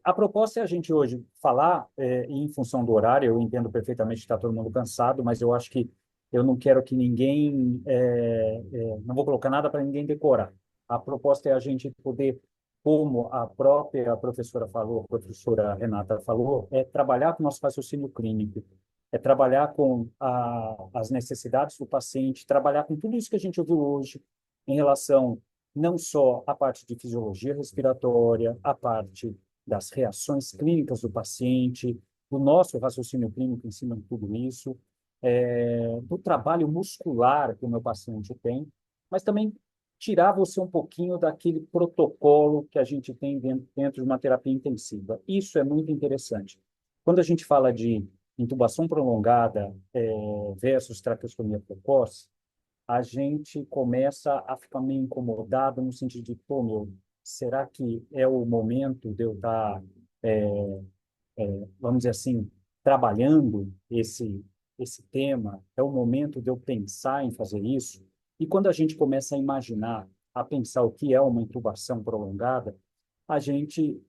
A proposta é a gente hoje falar, e em função do horário, eu entendo perfeitamente que está todo mundo cansado, mas eu acho que eu não quero que ninguém, não vou colocar nada para ninguém decorar. A proposta é a gente poder, como a própria professora falou, a professora Renata falou, é trabalhar com o nosso raciocínio clínico, é trabalhar com as necessidades do paciente, trabalhar com tudo isso que a gente ouviu hoje em relação não só à parte de fisiologia respiratória, a parte das reações clínicas do paciente, do nosso raciocínio clínico em cima de tudo isso, do trabalho muscular que o meu paciente tem, mas também tirar você um pouquinho daquele protocolo que a gente tem dentro de uma terapia intensiva. Isso é muito interessante. Quando a gente fala de intubação prolongada versus traqueostomia precoce, a gente começa a ficar meio incomodado no sentido de, pô, meu, será que é o momento de eu estar, vamos dizer assim, trabalhando esse tema? É o momento de eu pensar em fazer isso? E quando a gente começa a imaginar, a pensar o que é uma intubação prolongada, a gente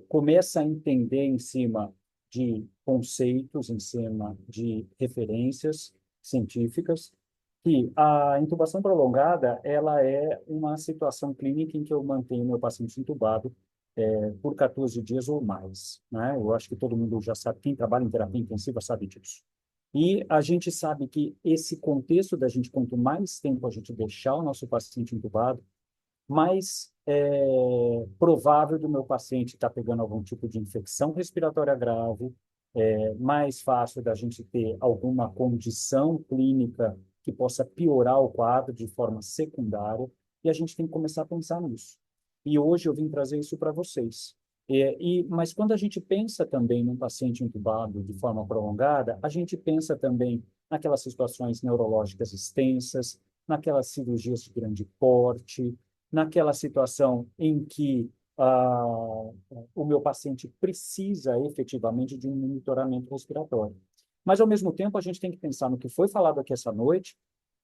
começa a entender em cima de conceitos, em cima de referências científicas, que a intubação prolongada ela é uma situação clínica em que eu mantenho meu paciente intubado por 14 dias ou mais, né? Eu acho que todo mundo já sabe, quem trabalha em terapia intensiva sabe disso. E a gente sabe que esse contexto da gente, quanto mais tempo a gente deixar o nosso paciente intubado, mais provável do meu paciente estar pegando algum tipo de infecção respiratória grave, mais fácil da gente ter alguma condição clínica que possa piorar o quadro de forma secundária, e a gente tem que começar a pensar nisso. E hoje eu vim trazer isso para vocês. Mas quando a gente pensa também num paciente intubado de forma prolongada, a gente pensa também naquelas situações neurológicas extensas, naquelas cirurgias de grande porte, naquela situação em que o meu paciente precisa efetivamente de um monitoramento respiratório. Mas, ao mesmo tempo, a gente tem que pensar no que foi falado aqui essa noite,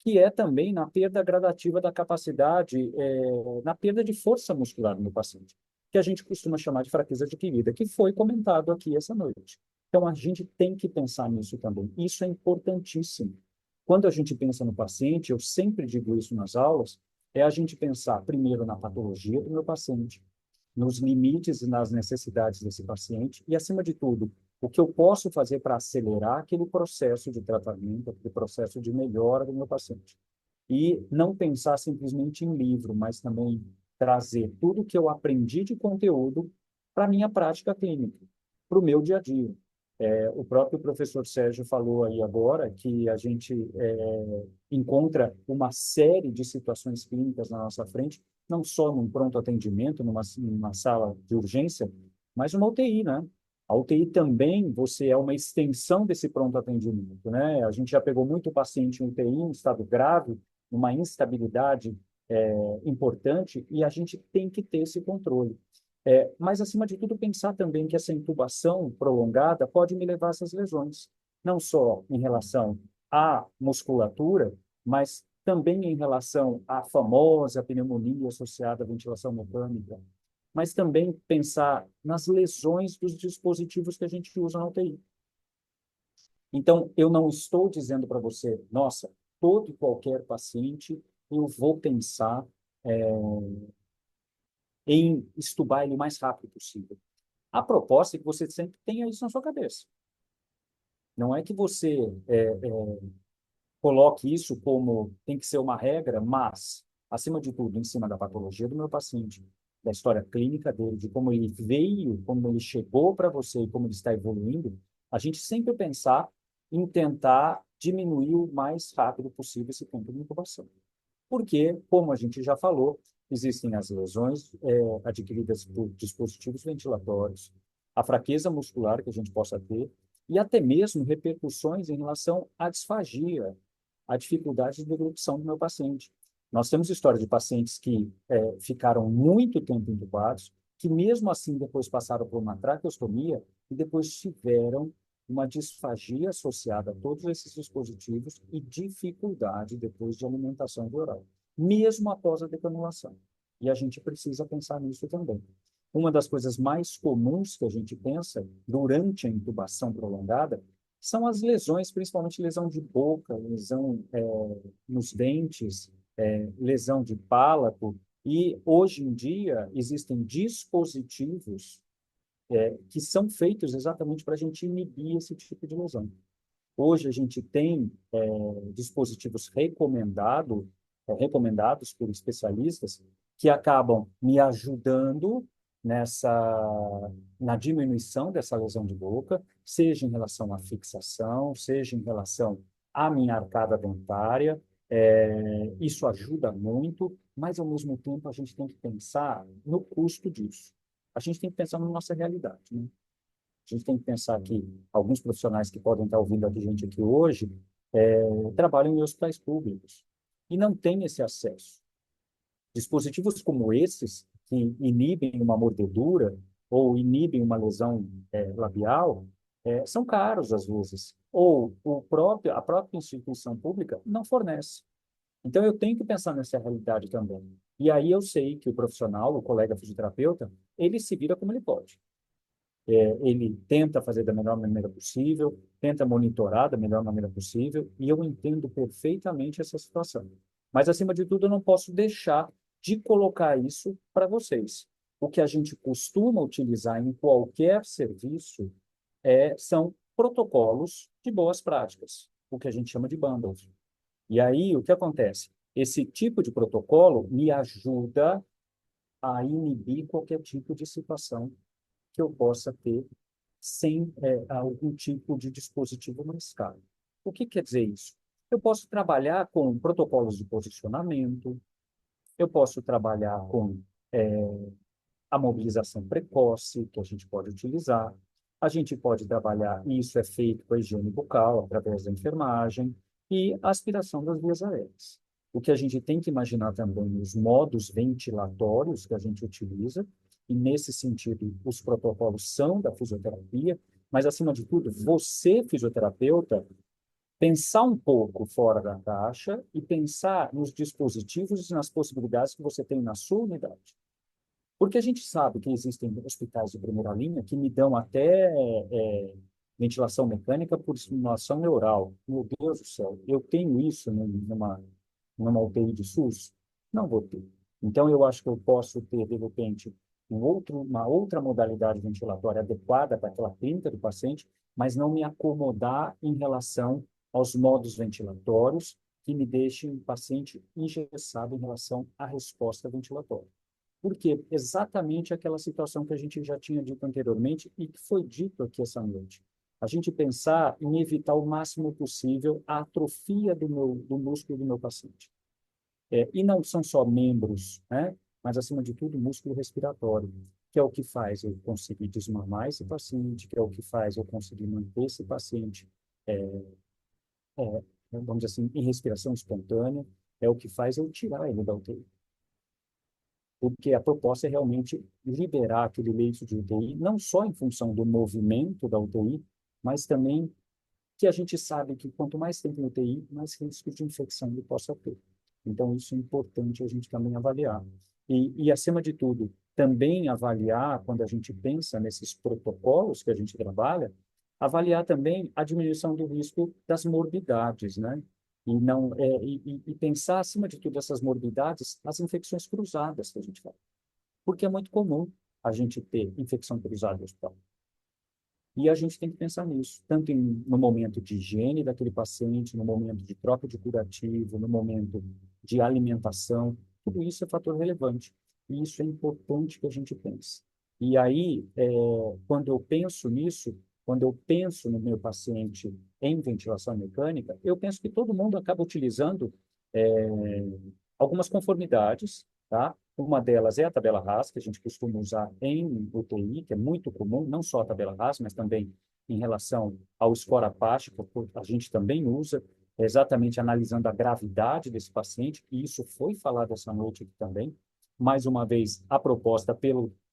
que é também na perda gradativa da capacidade, na perda de força muscular no paciente, que a gente costuma chamar de fraqueza adquirida, que foi comentado aqui essa noite. Então, a gente tem que pensar nisso também. Isso é importantíssimo. Quando a gente pensa no paciente, eu sempre digo isso nas aulas, é a gente pensar primeiro na patologia do meu paciente, nos limites e nas necessidades desse paciente e, acima de tudo, o que eu posso fazer para acelerar aquele processo de tratamento, aquele processo de melhora do meu paciente. E não pensar simplesmente em livro, mas também trazer tudo que eu aprendi de conteúdo para a minha prática clínica, para o meu dia a dia. O próprio professor Sérgio falou aí agora que a gente encontra uma série de situações clínicas na nossa frente, não só num pronto atendimento, numa sala de urgência, mas uma UTI, né? A UTI também, você é uma extensão desse pronto atendimento, né? A gente já pegou muito paciente em UTI em estado grave, uma instabilidade importante, e a gente tem que ter esse controle. Mas, acima de tudo, pensar também que essa intubação prolongada pode me levar a essas lesões, não só em relação à musculatura, mas também em relação à famosa pneumonia associada à ventilação mecânica, mas também pensar nas lesões dos dispositivos que a gente usa na UTI. Então, eu não estou dizendo para você, nossa, todo e qualquer paciente, eu vou pensar em estubar ele o mais rápido possível. A proposta é que você sempre tenha isso na sua cabeça. Não é que você coloque isso como tem que ser uma regra, mas, acima de tudo, em cima da patologia do meu paciente, da história clínica dele, de como ele veio, como ele chegou para você e como ele está evoluindo, a gente sempre pensar em tentar diminuir o mais rápido possível esse tempo de incubação. Porque, como a gente já falou, existem as lesões adquiridas por dispositivos ventilatórios, a fraqueza muscular que a gente possa ter, e até mesmo repercussões em relação à disfagia, à dificuldade de deglutição do meu paciente. Nós temos história de pacientes que ficaram muito tempo intubados, que mesmo assim depois passaram por uma traqueostomia e depois tiveram uma disfagia associada a todos esses dispositivos e dificuldade depois de alimentação via oral, mesmo após a decanulação. E a gente precisa pensar nisso também. uma das coisas mais comuns que a gente pensa durante a intubação prolongada são as lesões, principalmente lesão de boca, lesão nos dentes, lesão de palato. E hoje em dia existem dispositivos que são feitos exatamente para a gente inibir esse tipo de lesão. Hoje a gente tem dispositivos recomendados por especialistas que acabam me ajudando na diminuição dessa lesão de boca, seja em relação à fixação, seja em relação à minha arcada dentária. Isso ajuda muito, mas ao mesmo tempo a gente tem que pensar no custo disso. A gente tem que pensar na nossa realidade, né? A gente tem que pensar que alguns profissionais que podem estar ouvindo a gente aqui hoje trabalham em hospitais públicos e não têm esse acesso. Dispositivos como esses, que inibem uma mordedura ou inibem uma lesão labial, são caros às vezes, ou a própria instituição pública não fornece. Então, eu tenho que pensar nessa realidade também. E aí eu sei que o profissional, o colega fisioterapeuta, ele se vira como ele pode. Ele tenta fazer da melhor maneira possível, tenta monitorar da melhor maneira possível, e eu entendo perfeitamente essa situação. Mas, acima de tudo, eu não posso deixar de colocar isso para vocês. O que a gente costuma utilizar em qualquer serviço são protocolos de boas práticas, o que a gente chama de bundles. E aí, o que acontece? Esse tipo de protocolo me ajuda a inibir qualquer tipo de situação que eu possa ter sem algum tipo de dispositivo mais caro. O que quer dizer isso? Eu posso trabalhar com protocolos de posicionamento, eu posso trabalhar com a mobilização precoce, que a gente pode utilizar, a gente pode trabalhar, e isso é feito com a higiene bucal, através da enfermagem, e a aspiração das vias aéreas. O que a gente tem que imaginar também os modos ventilatórios que a gente utiliza, e nesse sentido, os protocolos são da fisioterapia, mas, acima de tudo, você, fisioterapeuta, pensar um pouco fora da caixa e pensar nos dispositivos e nas possibilidades que você tem na sua unidade. Porque a gente sabe que existem hospitais de primeira linha que me dão até ventilação mecânica por estimulação neural. Meu Deus do céu, eu tenho isso numa UTI de SUS? Não vou ter. Então, eu acho que eu posso ter, de repente, uma outra modalidade ventilatória adequada para aquela clínica do paciente, mas não me acomodar em relação aos modos ventilatórios que me deixem o paciente engessado em relação à resposta ventilatória. Porque exatamente aquela situação que a gente já tinha dito anteriormente e que foi dito aqui essa noite. A gente pensar em evitar o máximo possível a atrofia do músculo do meu paciente. E não são só membros, né? Mas, acima de tudo, o músculo respiratório, que é o que faz eu conseguir desmamar esse paciente, que é o que faz eu conseguir manter esse paciente, vamos dizer assim, em respiração espontânea, é o que faz eu tirar ele da UTI. Porque a proposta é realmente liberar aquele leito de UTI, não só em função do movimento da UTI, mas também que a gente sabe que quanto mais tempo em UTI, mais risco de infecção ele possa ter. Então, isso é importante a gente também avaliar. Acima de tudo, também avaliar, quando a gente pensa nesses protocolos que a gente trabalha, avaliar também a diminuição do risco das morbidades, né? E, não, e pensar, acima de tudo, essas morbidades, as infecções cruzadas que a gente fala. Porque é muito comum a gente ter infecção cruzada no hospital. E a gente tem que pensar nisso, tanto no momento de higiene daquele paciente, no momento de troca de curativo, no momento de alimentação, tudo isso é fator relevante. E isso é importante que a gente pense. E aí, quando eu penso nisso, quando eu penso no meu paciente em ventilação mecânica, eu penso que todo mundo acaba utilizando algumas conformidades, tá? Uma delas é a tabela RAS, que a gente costuma usar em UTI, que é muito comum, não só a tabela RAS, mas também em relação ao score Apache, que a gente também usa, exatamente analisando a gravidade desse paciente, e isso foi falado essa noite aqui também. Mais uma vez, a proposta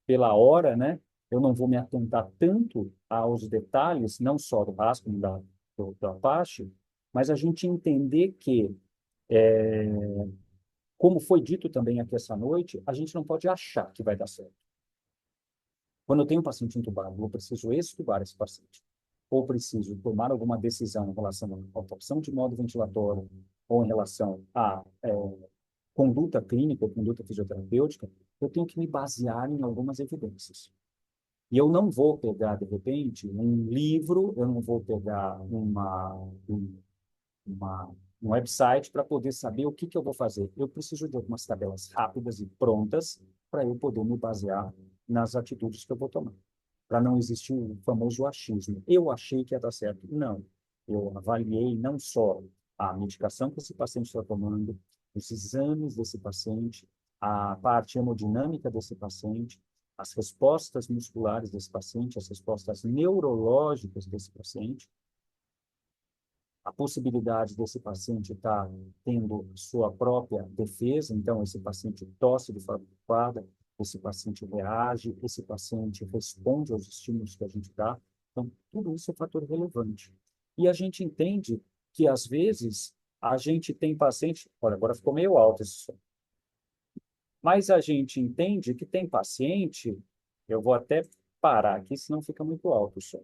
pela hora, né? Eu não vou me atentar tanto aos detalhes, não só do RAS, como do Apache, mas a gente entender que como foi dito também aqui essa noite, a gente não pode achar que vai dar certo. Quando eu tenho um paciente entubado, eu preciso extubar esse paciente, ou preciso tomar alguma decisão em relação à opção de modo ventilatório, ou em relação à conduta clínica ou conduta fisioterapêutica, eu tenho que me basear em algumas evidências. E eu não vou pegar, de repente, um livro, eu não vou pegar uma, um website para poder saber o que eu vou fazer. Eu preciso de algumas tabelas rápidas e prontas para eu poder me basear nas atitudes que eu vou tomar, para não existir o famoso achismo. Eu achei que ia dar certo. Não. Eu avaliei não só a medicação que esse paciente está tomando, os exames desse paciente, a parte hemodinâmica desse paciente, as respostas musculares desse paciente, as respostas neurológicas desse paciente, a possibilidade desse paciente estar tendo sua própria defesa, então esse paciente tosse de forma adequada, esse paciente reage, esse paciente responde aos estímulos que a gente dá. Então, tudo isso é fator relevante. E a gente entende que, às vezes, a gente tem paciente... Olha, agora ficou meio alto esse som. Mas a gente entende que tem paciente... Eu vou até parar aqui, senão fica muito alto o som.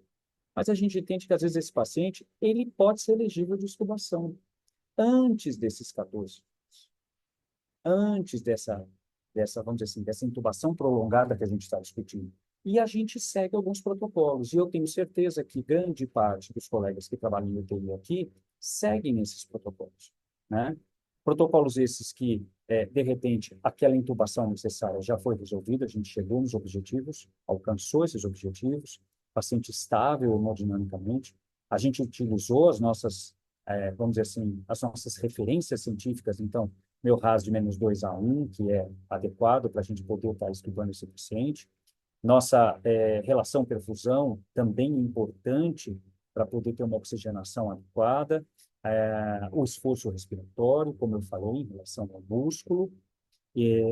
Mas a gente entende que, às vezes, esse paciente ele pode ser elegível de extubação antes desses 14 anos, antes vamos dizer assim, dessa intubação prolongada que a gente está discutindo. E a gente segue alguns protocolos. E eu tenho certeza que grande parte dos colegas que trabalham em UTI aqui seguem esses protocolos, né? Protocolos esses que, de repente, aquela intubação necessária já foi resolvida, a gente chegou nos objetivos, alcançou esses objetivos, paciente estável hemodinamicamente, a gente utilizou as nossas, vamos dizer assim, as nossas referências científicas, então, meu RAS de -2 a 1, que é adequado para a gente poder estar estudando esse paciente. Nossa relação perfusão também é importante para poder ter uma oxigenação adequada. O esforço respiratório, como eu falei, em relação ao músculo.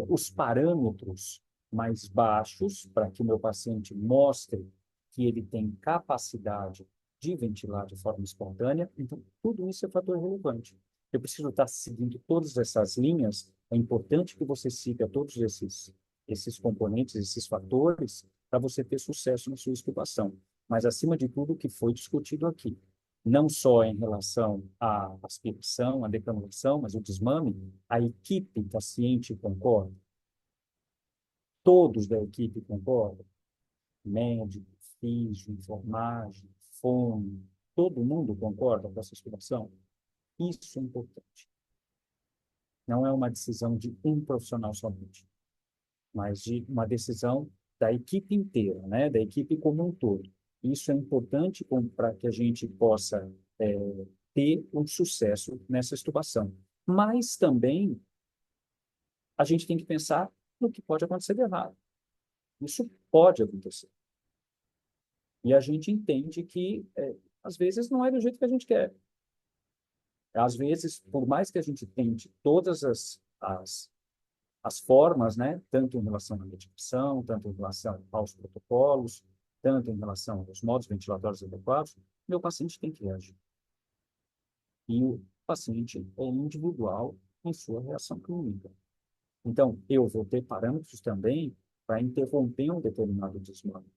Os parâmetros mais baixos, para que o meu paciente mostre que ele tem capacidade de ventilar de forma espontânea. Então, tudo isso é fator relevante. Eu preciso estar seguindo todas essas linhas. É importante que você siga todos esses componentes, esses fatores, para você ter sucesso na sua extubação. Mas, acima de tudo, o que foi discutido aqui, não só em relação à aspiração, à decamulação, mas o desmame, a equipe paciente concorda, todos da equipe concordam, médico, físico, enfermagem, fono, todo mundo concorda com essa explicação? Isso é importante. Não é uma decisão de um profissional somente, mas de uma decisão da equipe inteira, né? Da equipe como um todo. Isso é importante para que a gente possa ter um sucesso nessa extubação. Mas também a gente tem que pensar no que pode acontecer de errado. Isso pode acontecer. E a gente entende que, às vezes, não é do jeito que a gente quer. Às vezes, por mais que a gente tente todas as formas, né, tanto em relação à medicação, tanto em relação aos protocolos, tanto em relação aos modos ventilatórios adequados, meu paciente tem que reagir. E o paciente é individual em sua reação clínica. Então, eu vou ter parâmetros também para interromper um determinado desmame.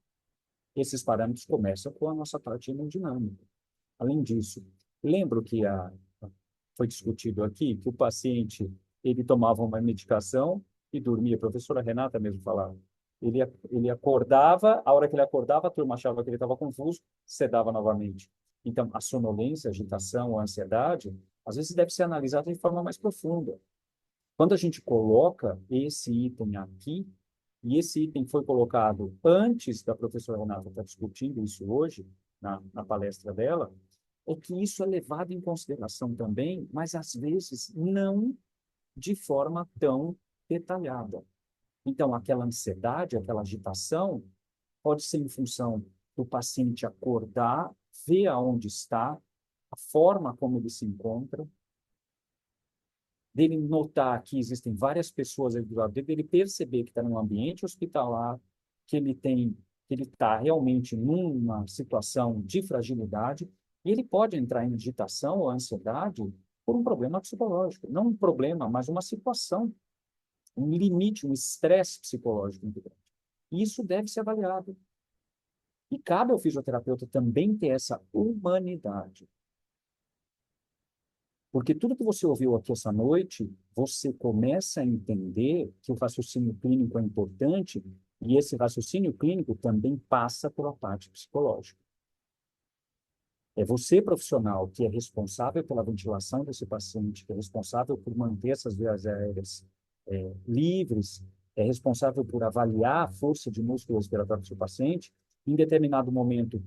Esses parâmetros começam com a nossa parte hemodinâmica. Além disso, lembro que foi discutido aqui que o paciente ele tomava uma medicação e dormia. A professora Renata mesmo falava. Ele acordava, a hora que ele acordava, a turma achava que ele estava confuso, sedava novamente. Então, a sonolência, a agitação, a ansiedade, às vezes deve ser analisada de forma mais profunda. Quando a gente coloca esse item aqui, e esse item foi colocado antes da professora Renata estar discutindo isso hoje, na palestra dela, é que isso é levado em consideração também, mas às vezes não de forma tão detalhada. Então, aquela ansiedade, aquela agitação, pode ser em função do paciente acordar, ver aonde está, a forma como ele se encontra, dele notar que existem várias pessoas ali do lado dele, dele perceber que está num ambiente hospitalar, que ele está realmente numa situação de fragilidade, e ele pode entrar em agitação ou ansiedade por um problema psicológico. Não um problema, mas uma situação, um limite, um estresse psicológico muito grande. E isso deve ser avaliado. E cabe ao fisioterapeuta também ter essa humanidade. Porque tudo que você ouviu aqui essa noite, você começa a entender que o raciocínio clínico é importante e esse raciocínio clínico também passa pela parte psicológica. É você, profissional, que é responsável pela ventilação desse paciente, que é responsável por manter essas vias aéreas livres, é responsável por avaliar a força de músculo respiratório do seu paciente, em determinado momento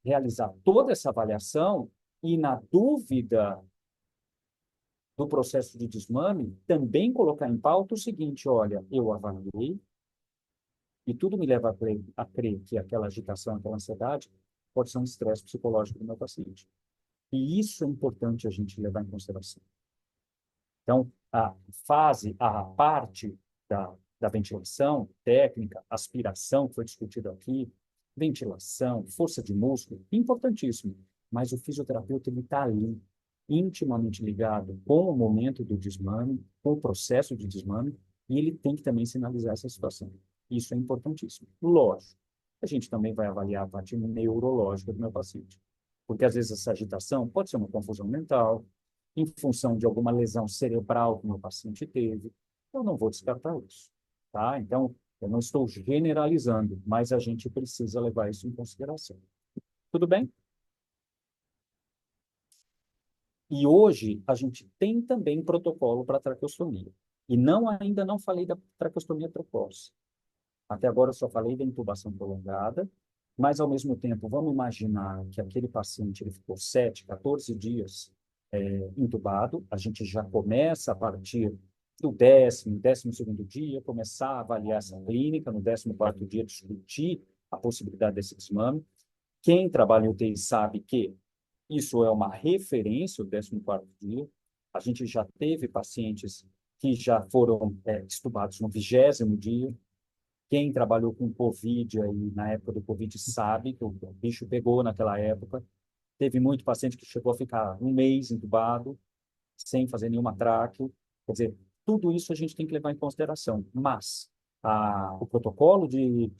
realizar toda essa avaliação e, na dúvida do processo de desmame, também colocar em pauta o seguinte: olha, eu avaliei e tudo me leva a crer que aquela agitação, aquela ansiedade pode ser um estresse psicológico do meu paciente. E isso é importante a gente levar em consideração. Então, a parte da ventilação técnica, aspiração, que foi discutido aqui, ventilação, força de músculo, importantíssimo. Mas o fisioterapeuta ele está ali, intimamente ligado com o momento do desmame, com o processo de desmame, e ele tem que também sinalizar essa situação. Isso é importantíssimo. Lógico, a gente também vai avaliar a parte neurológica do meu paciente. Porque, às vezes, essa agitação pode ser uma confusão mental, em função de alguma lesão cerebral que o meu paciente teve. Eu não vou descartar isso, tá? Então, eu não estou generalizando, mas a gente precisa levar isso em consideração. Tudo bem? E hoje a gente tem também protocolo para traqueostomia. E ainda não falei da traqueostomia precoce. Até agora eu só falei da intubação prolongada, mas ao mesmo tempo, vamos imaginar que aquele paciente ele ficou 7, 14 dias intubado, a gente já começa a partir do 12º dia, começar a avaliar essa clínica, no 14º dia discutir a possibilidade desse desmame. Quem trabalha em UTI sabe que isso é uma referência, o 14º dia. A gente já teve pacientes que já foram estubados no 20º dia. Quem trabalhou com Covid aí, na época do Covid sabe que o bicho pegou naquela época. Teve muito paciente que chegou a ficar um mês entubado, sem fazer nenhuma traque. Quer dizer, tudo isso a gente tem que levar em consideração. Mas o protocolo de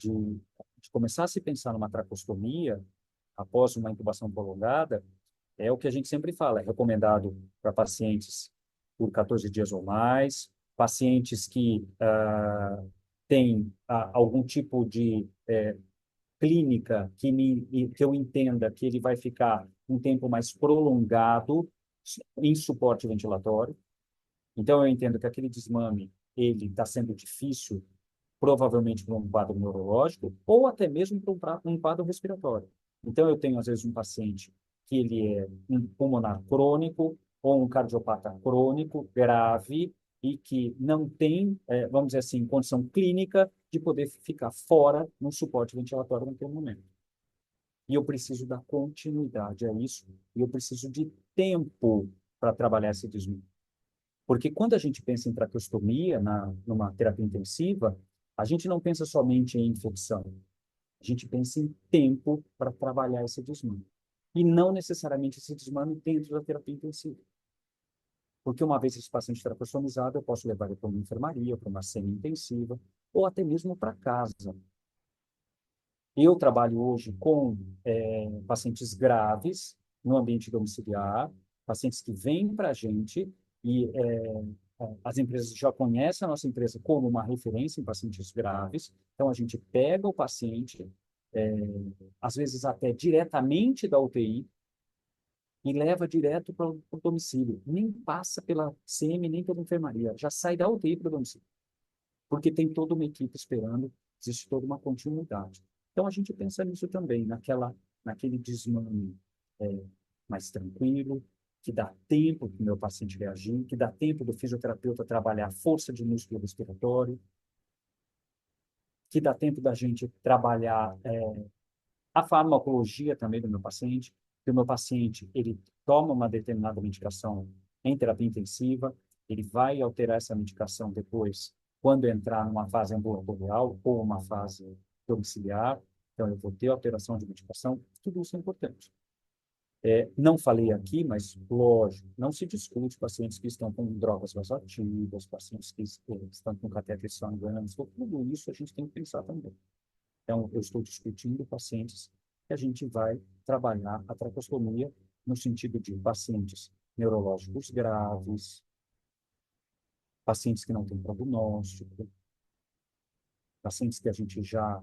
começar a se pensar numa traqueostomia após uma intubação prolongada é o que a gente sempre fala, é recomendado para pacientes por 14 dias ou mais, pacientes que têm algum tipo de clínica que eu entenda que ele vai ficar um tempo mais prolongado em suporte ventilatório. Então, eu entendo que aquele desmame ele está sendo difícil, provavelmente por um quadro neurológico ou até mesmo por um quadro respiratório. Então, eu tenho, às vezes, um paciente que ele é um pulmonar crônico ou um cardiopata crônico grave e que não tem, vamos dizer assim, condição clínica de poder ficar fora no suporte ventilatório naquele momento. E eu preciso dar continuidade a isso, e eu preciso de tempo para trabalhar esse desmame. Porque quando a gente pensa em traqueostomia, numa terapia intensiva, a gente não pensa somente em infecção. A gente pensa em tempo para trabalhar esse desmame. E não necessariamente esse desmame dentro da terapia intensiva. Porque uma vez esse paciente traqueostomizado, eu posso levar ele para uma enfermaria, para uma semi-intensiva, ou até mesmo para casa. Eu trabalho hoje com pacientes graves no ambiente domiciliar, pacientes que vêm para a gente e as empresas já conhecem a nossa empresa como uma referência em pacientes graves. Então, a gente pega o paciente, às vezes até diretamente da UTI, e leva direto para o domicílio. Nem passa pela CM, nem pela enfermaria. Já sai da UTI para o domicílio. Porque tem toda uma equipe esperando, existe toda uma continuidade. Então, a gente pensa nisso também, naquele desmame mais tranquilo, que dá tempo para o meu paciente reagir, que dá tempo do fisioterapeuta trabalhar a força de músculo respiratório, que dá tempo da gente trabalhar a farmacologia também do meu paciente, que o meu paciente ele toma uma determinada medicação em terapia intensiva, ele vai alterar essa medicação depois, quando entrar numa fase ambulatorial ou uma fase domiciliar, então eu vou ter alteração de medicação, tudo isso é importante. Não falei aqui, mas, lógico, não se discute pacientes que estão com drogas vasoativas, pacientes que estão com catéteres sanguíneos, tudo isso a gente tem que pensar também. Então, eu estou discutindo pacientes que a gente vai trabalhar a traqueostomia no sentido de pacientes neurológicos graves, pacientes que não têm prognóstico, pacientes que a gente já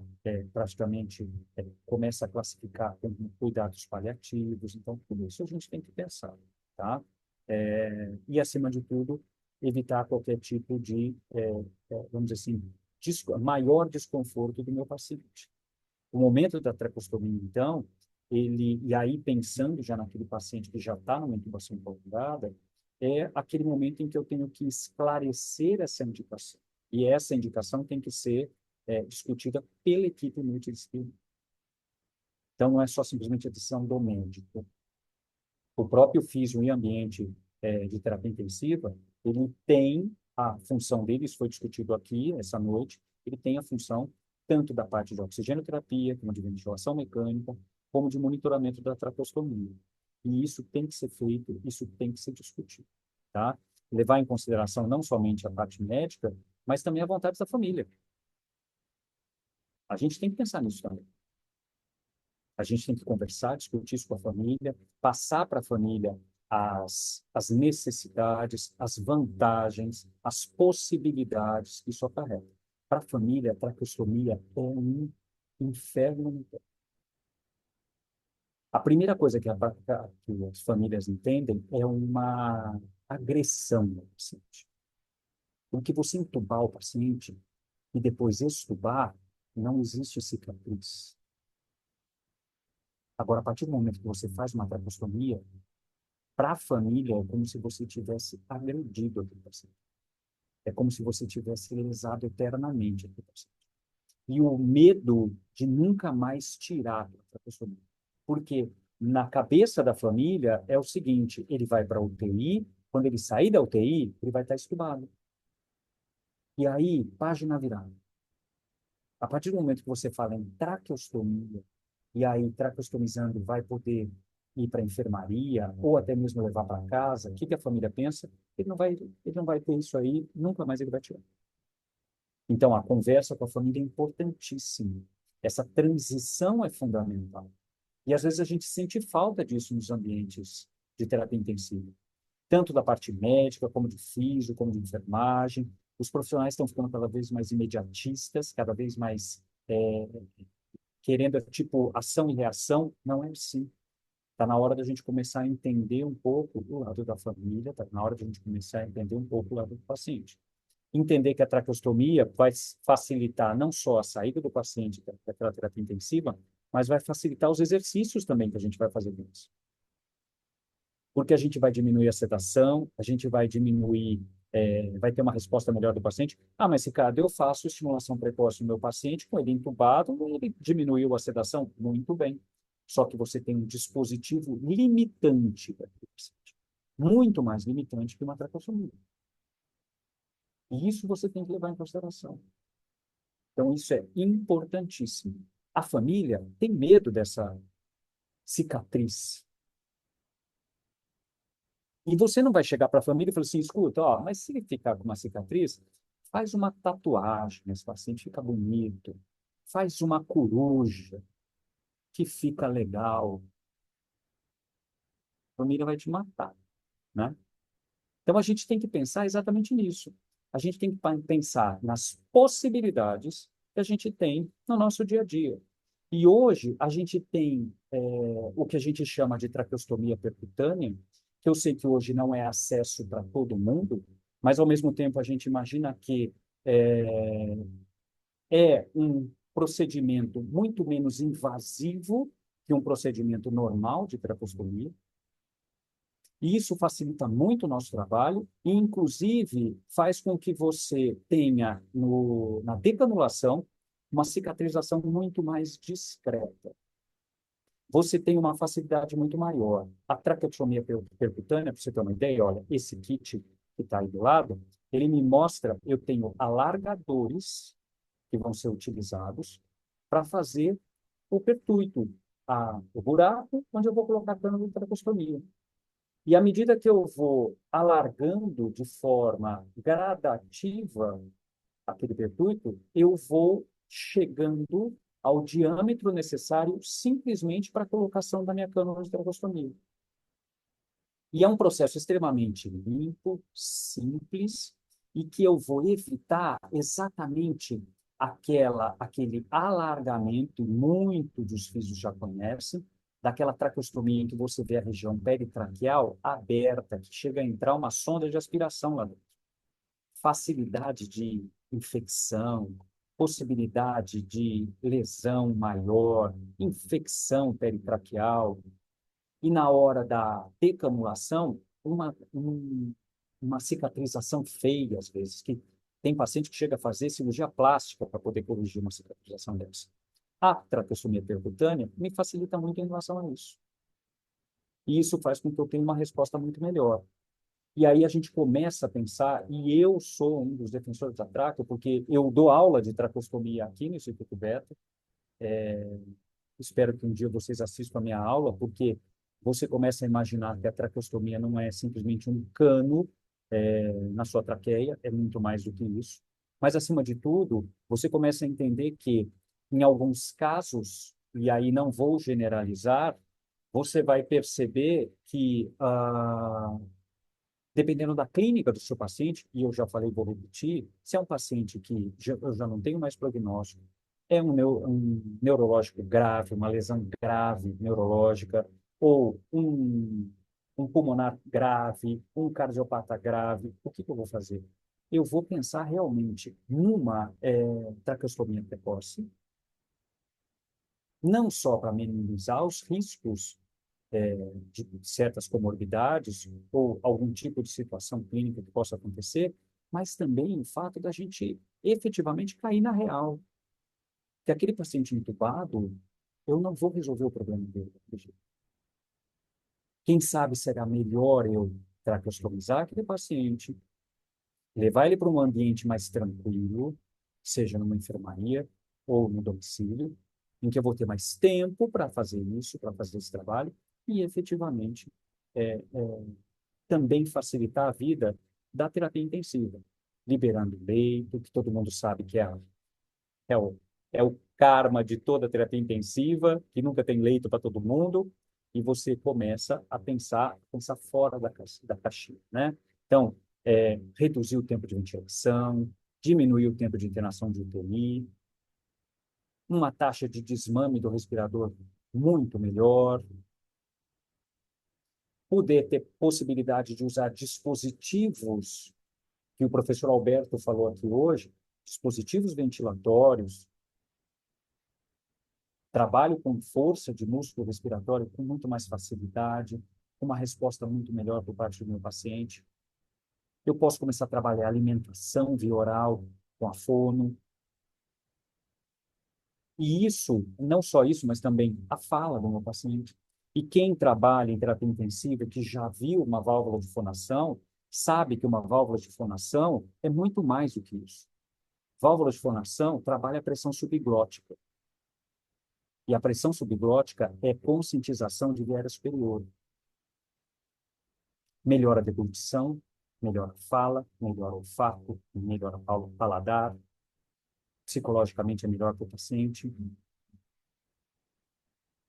praticamente começa a classificar como cuidados paliativos. Então, tudo isso a gente tem que pensar, tá? E, acima de tudo, evitar qualquer tipo de, vamos dizer assim, maior desconforto do meu paciente. O momento da traqueostomia, então, e aí pensando já naquele paciente que já está numa intubação prolongada, é aquele momento em que eu tenho que esclarecer essa indicação. E essa indicação tem que ser discutida pela equipe multidisciplinar. Então, não é só simplesmente a decisão do médico. O próprio físio e ambiente de terapia intensiva, ele tem a função dele, isso foi discutido aqui essa noite, ele tem a função tanto da parte de oxigenoterapia, como de ventilação mecânica, como de monitoramento da traqueostomia. E isso tem que ser feito, isso tem que ser discutido, tá? Levar em consideração não somente a parte médica, mas também a vontade da família. A gente tem que pensar nisso também. A gente tem que conversar, discutir isso com a família, passar para a família as necessidades, as vantagens, as possibilidades que isso acarreta. Para a família, a traqueostomia é um inferno no terra. A primeira coisa que as famílias entendem é uma agressão ao paciente. Porque você entubar o paciente e depois extubar, não existe cicatriz. Agora, a partir do momento que você faz uma traqueostomia, para a família é como se você tivesse agredido aquele paciente. É como se você tivesse lesado eternamente aquele paciente. E o medo de nunca mais tirar a traqueostomia. Porque na cabeça da família é o seguinte, ele vai para a UTI, quando ele sair da UTI, ele vai estar estubado. E aí, página virada. A partir do momento que você fala em traqueostomia, e aí traqueostomizando vai poder ir para a enfermaria ou até mesmo levar para casa, o que que a família pensa? Ele não vai ter isso aí, nunca mais ele vai tirar. Então, a conversa com a família é importantíssima. Essa transição é fundamental. E às vezes a gente sente falta disso nos ambientes de terapia intensiva, tanto da parte médica, como de físio, como de enfermagem. Os profissionais estão ficando cada vez mais imediatistas, cada vez mais querendo, tipo, ação e reação. Não é assim. Está na hora da gente começar a entender um pouco o lado da família, está na hora da gente começar a entender um pouco o lado do paciente. Entender que a traqueostomia vai facilitar não só a saída do paciente daquela terapia intensiva, mas vai facilitar os exercícios também que a gente vai fazer com isso. Porque a gente vai diminuir a sedação, a gente vai diminuir, vai ter uma resposta melhor do paciente. Ah, mas Ricardo, eu faço estimulação precoce no meu paciente, com ele entubado, ele diminuiu a sedação? Muito bem. Só que você tem um dispositivo limitante para aquele paciente. Muito mais limitante que uma traqueostomia. E isso você tem que levar em consideração. Então, isso é importantíssimo. A família tem medo dessa cicatriz. E você não vai chegar para a família e falar assim, escuta, ó, mas se ele ficar com uma cicatriz, faz uma tatuagem, esse paciente fica bonito. Faz uma coruja, que fica legal. A família vai te matar, né? Então, a gente tem que pensar exatamente nisso. A gente tem que pensar nas possibilidades que a gente tem no nosso dia a dia. E hoje, a gente tem o que a gente chama de traqueostomia percutânea, que eu sei que hoje não é acesso para todo mundo, mas, ao mesmo tempo, a gente imagina que é, é um procedimento muito menos invasivo que um procedimento normal de traqueostomia. E isso facilita muito o nosso trabalho e, inclusive, faz com que você tenha, na decanulação, uma cicatrização muito mais discreta. Você tem uma facilidade muito maior. A traqueotomia percutânea, para você ter uma ideia, olha, esse kit que está aí do lado, ele me mostra, eu tenho alargadores que vão ser utilizados para fazer o pertuito, o buraco onde eu vou colocar a cânula de traqueostomia. E à medida que eu vou alargando de forma gradativa aquele pertuito, eu vou chegando ao diâmetro necessário simplesmente para a colocação da minha cânula de tracostomia. E é um processo extremamente limpo, simples, e que eu vou evitar exatamente aquele alargamento, muito dos físios já conhecem, daquela traqueostomia em que você vê a região peritraqueal aberta, que chega a entrar uma sonda de aspiração lá dentro. Facilidade de infecção, possibilidade de lesão maior, infecção peritraqueal, e na hora da decanulação, uma cicatrização feia, às vezes, que tem paciente que chega a fazer cirurgia plástica para poder corrigir uma cicatrização dessa. A traqueostomia percutânea me facilita muito em relação a isso. E isso faz com que eu tenha uma resposta muito melhor. E aí a gente começa a pensar, e eu sou um dos defensores da traqueo, porque eu dou aula de traqueostomia aqui no Instituto Beta. Espero que um dia vocês assistam a minha aula, porque você começa a imaginar que a traqueostomia não é simplesmente um cano na sua traqueia, é muito mais do que isso. Mas, acima de tudo, você começa a entender que, em alguns casos, e aí não vou generalizar, você vai perceber que, dependendo da clínica do seu paciente, e eu já falei, vou repetir, se é um paciente que eu já não tenho mais prognóstico, é um neurológico grave, uma lesão grave neurológica, ou um pulmonar grave, um cardiopata grave, o que eu vou fazer? Eu vou pensar realmente numa traqueostomia precoce, não só para minimizar os riscos de certas comorbidades ou algum tipo de situação clínica que possa acontecer, mas também o fato da gente efetivamente cair na real. Que aquele paciente entubado, eu não vou resolver o problema dele. Quem sabe será melhor eu traqueostomizar aquele paciente, levar ele para um ambiente mais tranquilo, seja numa enfermaria ou no domicílio, em que eu vou ter mais tempo para fazer isso, para fazer esse trabalho, e efetivamente é, é, também facilitar a vida da terapia intensiva, liberando leito, que todo mundo sabe que é o, é o karma de toda terapia intensiva, que nunca tem leito para todo mundo, e você começa a pensar fora da caixinha, né? Então, reduzir o tempo de ventilação, diminuir o tempo de internação de UTI, uma taxa de desmame do respirador muito melhor, poder ter possibilidade de usar dispositivos que o professor Alberto falou aqui hoje, dispositivos ventilatórios, trabalho com força de músculo respiratório com muito mais facilidade, uma resposta muito melhor por parte do meu paciente. Eu posso começar a trabalhar alimentação via oral com a fono. E isso, não só isso, mas também a fala do meu paciente. E quem trabalha em terapia intensiva, que já viu uma válvula de fonação, sabe que uma válvula de fonação é muito mais do que isso. Válvula de fonação trabalha a pressão subglótica. E a pressão subglótica é conscientização de viéria superior. Melhora a deglutição, melhora a fala, melhora o olfato, melhora o paladar, psicologicamente é melhor para o paciente.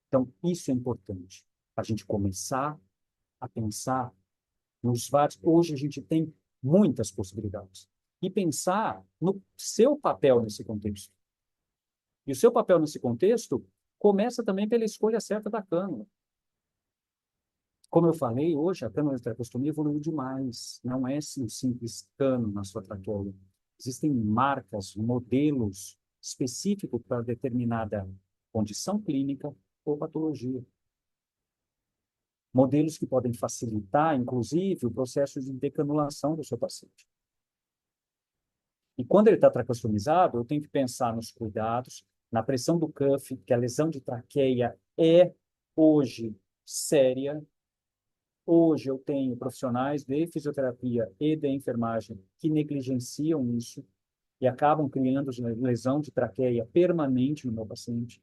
Então, isso é importante. A gente começar a pensar nos vários. Hoje a gente tem muitas possibilidades. E pensar no seu papel nesse contexto. E o seu papel nesse contexto começa também pela escolha certa da cânula. Como eu falei, hoje a cânula de traqueostomia evoluiu demais. Não é um simples cano na sua traqueia. Existem marcas, modelos específicos para determinada condição clínica ou patologia. Modelos que podem facilitar, inclusive, o processo de decanulação do seu paciente. E quando ele está traqueostomizado, eu tenho que pensar nos cuidados, na pressão do cuff, que a lesão de traqueia é, hoje, séria. Hoje eu tenho profissionais de fisioterapia e de enfermagem que negligenciam isso e acabam criando lesão de traqueia permanente no meu paciente,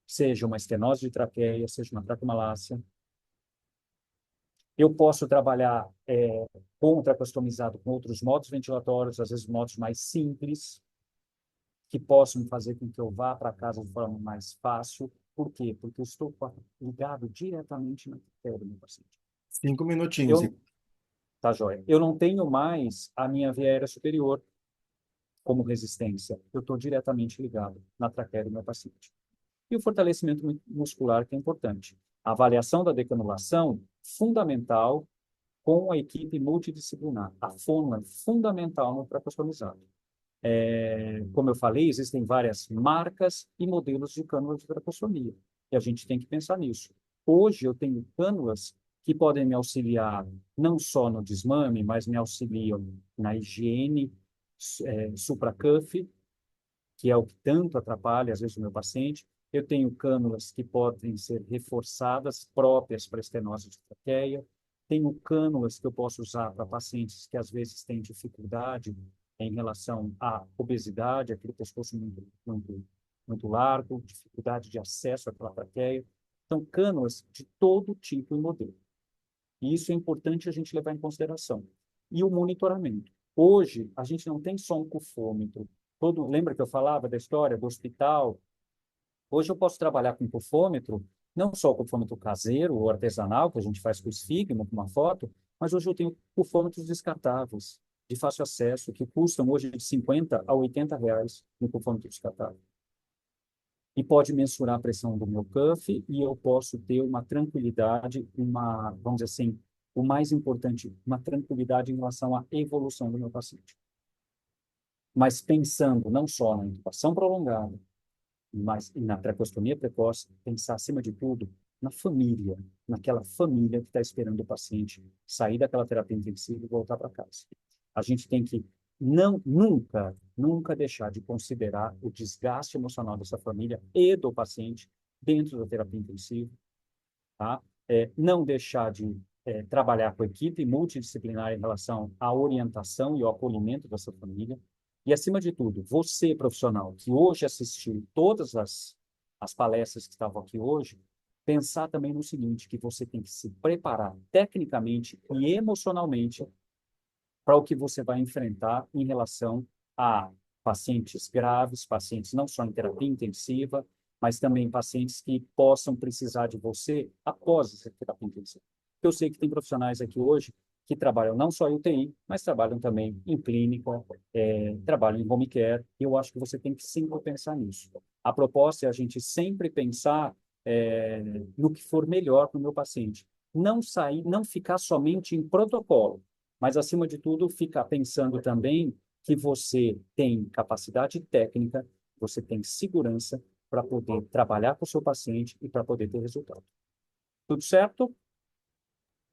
seja uma estenose de traqueia, seja uma traqueomalácia. Eu posso trabalhar com o traqueostomizado com outros modos ventilatórios, às vezes modos mais simples. que possam fazer com que eu vá para casa de forma mais fácil. Por quê? Porque eu estou ligado diretamente na pele do meu paciente. 5 minutinhos. Eu, tá, joia. Eu não tenho mais a minha via aérea superior como resistência. Eu estou diretamente ligado na traqueia do meu paciente. E o fortalecimento muscular, que é importante. A avaliação da decanulação, fundamental com a equipe multidisciplinar. A fono é fundamental no traqueostomizado. Como eu falei, existem várias marcas e modelos de cânulas de traqueostomia. E a gente tem que pensar nisso. Hoje eu tenho cânulas que podem me auxiliar não só no desmame, mas me auxiliam na higiene supracuff, que é o que tanto atrapalha, às vezes, o meu paciente. Eu tenho cânulas que podem ser reforçadas, próprias para estenose de traqueia. Tenho cânulas que eu posso usar para pacientes que, às vezes, têm dificuldade em relação à obesidade, aquele pescoço muito largo, dificuldade de acesso àquela traqueia. Então, cânulas de todo tipo e modelo. E isso é importante a gente levar em consideração. E o monitoramento. Hoje, a gente não tem só um cufômetro. Lembra que eu falava da história do hospital? Hoje eu posso trabalhar com cufômetro, não só o cufômetro caseiro ou artesanal, que a gente faz com o esfigmo, com uma foto, mas hoje eu tenho cufômetros descartáveis, de fácil acesso, que custam hoje de 50 a 80 reais no cufômetro descartável. E pode mensurar a pressão do meu cuff e eu posso ter uma tranquilidade, vamos dizer assim, o mais importante, uma tranquilidade em relação à evolução do meu paciente. Mas pensando não só na intubação prolongada, mas na traqueostomia precoce, pensar acima de tudo na família, naquela família que está esperando o paciente sair daquela terapia intensiva e voltar para casa. A gente tem que nunca deixar de considerar o desgaste emocional dessa família e do paciente dentro da terapia intensiva, tá? Não deixar de trabalhar com a equipe multidisciplinar em relação à orientação e ao acolhimento dessa família. E, acima de tudo, você, profissional, que hoje assistiu todas as palestras que estavam aqui hoje, pensar também no seguinte, que você tem que se preparar tecnicamente e emocionalmente para o que você vai enfrentar em relação a pacientes graves, pacientes não só em terapia intensiva, mas também pacientes que possam precisar de você após essa terapia intensiva. Eu sei que tem profissionais aqui hoje que trabalham não só em UTI, mas trabalham também em clínica, trabalham em home care, e eu acho que você tem que sempre pensar nisso. A proposta é a gente sempre pensar no que for melhor para o meu paciente. Não ficar somente em protocolo, mas, acima de tudo, ficar pensando também que você tem capacidade técnica, você tem segurança para poder trabalhar com o seu paciente e para poder ter resultado. Tudo certo?